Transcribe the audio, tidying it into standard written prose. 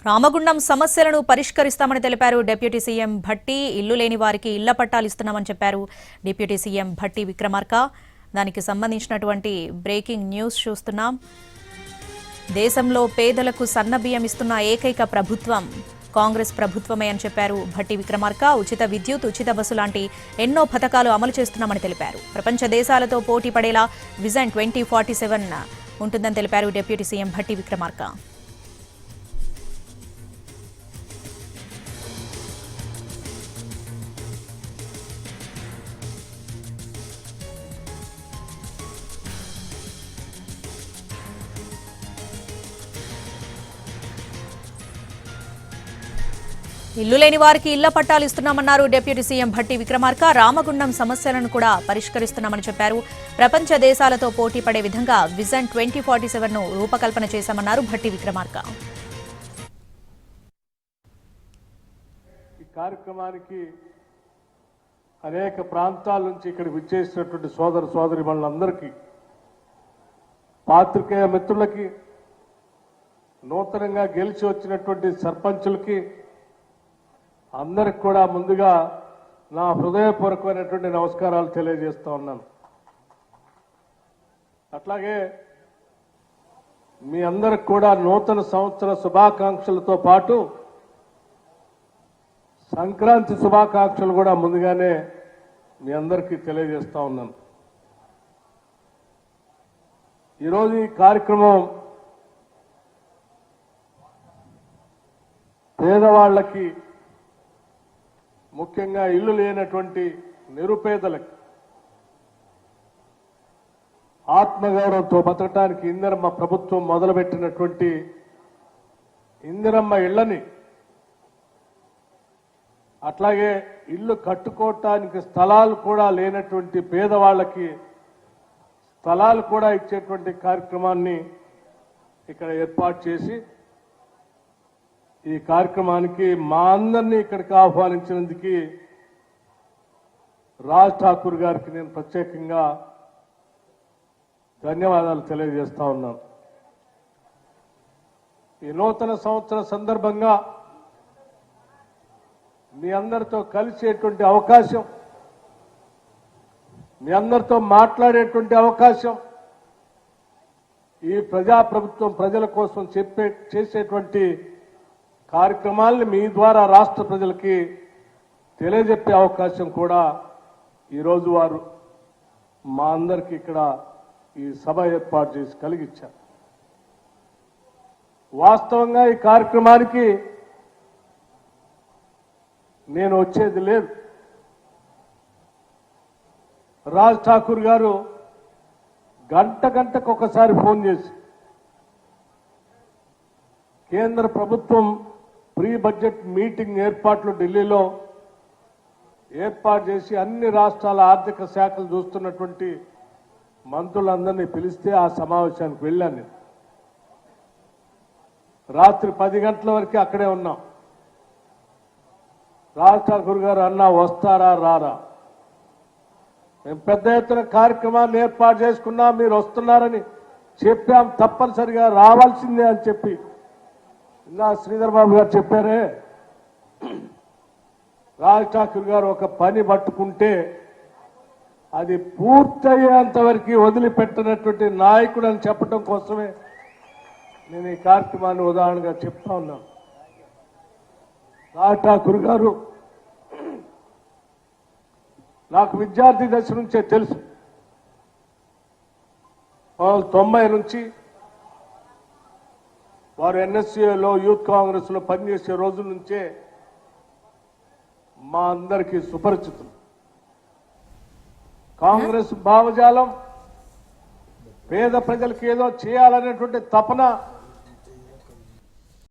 రామగుండం సమస్యలను పరిష్కరిస్తామని తెలిపారు డిప్యూటీ సీఎం భట్టి. ఇల్లు లేని వారికి ఇళ్ల పట్టాలు ఇస్తున్నామని చెప్పారు డిప్యూటీ సీఎం భట్టి విక్రమార్క. దానికి సంబంధించినటువంటి బ్రేకింగ్ న్యూస్ చూస్తున్నాం. దేశంలో పేదలకు సన్నబియ్యం ఇస్తున్న ఏకైక ప్రభుత్వం కాంగ్రెస్ ప్రభుత్వమే అని చెప్పారు భట్టి విక్రమార్క. ఉచిత విద్యుత్, ఉచిత బస్సు లాంటి ఎన్నో పథకాలు అమలు చేస్తున్నామని తెలిపారు. ప్రపంచ దేశాలతో పోటీ పడేలా విజన్ 2047 ఉంటుందని తెలిపారు డిప్యూటీ సీఎం భట్టి విక్రమార్క. ఇల్లు లేని వారికి ఇళ్ల పట్టాలు ఇస్తున్నామన్నారు డిప్యూటీ సీఎం భట్టి విక్రమార్క. రామగుండం సమస్యలను కూడా పరిష్కరిస్తున్నామని చెప్పారు. ప్రపంచ దేశాలతో పోటీ పడే విధంగా విజన్ 2047 రూపకల్పన చేశామన్నారు భట్టి విక్రమార్క. ఈ కార్యక్రమానికి అనేక ప్రాంతాల నుంచి ఇక్కడికి విచ్చేసినటువంటి సోదరిమణులందరికీ, పాత్రికేయ మిత్రులకి, నూతనంగా గెలిచి వచ్చినటువంటి సర్పంచులకి అందరికి కూడా ముందుగా నా హృదయపూర్వకమైనటువంటి నమస్కారాలు తెలియజేస్తా ఉన్నాను. అట్లాగే మీ అందరికి కూడా నూతన సంవత్సర శుభాకాంక్షలతో పాటు సంక్రాంతి శుభాకాంక్షలు కూడా ముందుగానే మీ అందరికీ తెలియజేస్తా ఉన్నాను. ఈరోజు ఈ కార్యక్రమం పేదవాళ్లకి, ముఖ్యంగా ఇల్లు లేనటువంటి నిరుపేదలకు ఆత్మగౌరవంతో బతకడానికి ఇందిరమ్మ ప్రభుత్వం మొదలుపెట్టినటువంటి ఇందిరమ్మ ఇళ్లని, అట్లాగే ఇల్లు కట్టుకోవటానికి స్థలాలు కూడా లేనటువంటి పేదవాళ్ళకి స్థలాలు కూడా ఇచ్చేటువంటి కార్యక్రమాన్ని ఇక్కడ ఏర్పాటు చేసి, ఈ కార్యక్రమానికి మా అందరినీ ఇక్కడికి ఆహ్వానించినందుకు రాజ్ ఠాకూర్ గారికి నేను ప్రత్యేకంగా ధన్యవాదాలు తెలియజేస్తా ఉన్నాను. ఈ నూతన సంవత్సర సందర్భంగా మీ అందరితో కలిసేటువంటి అవకాశం, మీ అందరితో మాట్లాడేటువంటి అవకాశం, ఈ ప్రజాప్రభుత్వం ప్రజల కోసం చేసేటువంటి కార్యక్రమాలను మీ ద్వారా రాష్ట్ర ప్రజలకి తెలియజెప్పే అవకాశం కూడా ఈరోజు వారు మా అందరికీ ఇక్కడ ఈ సభ ఏర్పాటు చేసి కలిగించారు. వాస్తవంగా ఈ కార్యక్రమానికి నేను వచ్చేది లేదు. రాజ్ ఠాకూర్ గారు గంటకు ఒకసారి ఫోన్ చేసి కేంద్ర ప్రభుత్వం ప్రీ బడ్జెట్ మీటింగ్ ఏర్పాట్లు ఢిల్లీలో ఏర్పాటు చేసి అన్ని రాష్ట్రాల ఆర్థిక శాఖలు చూస్తున్నటువంటి మంత్రులందరినీ పిలిస్తే ఆ సమావేశానికి వెళ్ళాను నేను. రాత్రి 10 గంటల వరకు అక్కడే ఉన్నాం. రాజ్ ఠాకూర్ గారు అన్నా వస్తారా రారా, మేము పెద్ద ఎత్తున కార్యక్రమాలు ఏర్పాటు చేసుకున్నాం, మీరు వస్తున్నారని చెప్పాం, తప్పనిసరిగా రావాల్సిందే అని చెప్పి ఇలా శ్రీధర్ బాబు గారు చెప్పారే. రాజ్ ఠాకూర్ గారు ఒక పని పట్టుకుంటే అది పూర్తయ్యేంత వరకు వదిలిపెట్టినటువంటి నాయకుడు అని చెప్పడం కోసమే నేను ఈ కార్యక్రమాన్ని ఉదాహరణగా చెప్తా ఉన్నాను. రాజ్ ఠాకూర్ గారు నాకు విద్యార్థి దశ నుంచే తెలుసు. 90 నుంచి వారు ఎన్ఎస్సీలో, యూత్ కాంగ్రెస్ లో పనిచేసే రోజుల నుంచే మా అందరికీ సుపరిచితులు. కాంగ్రెస్ భావజాలం పేద ప్రజలకు ఏదో చేయాలనేటువంటి తపన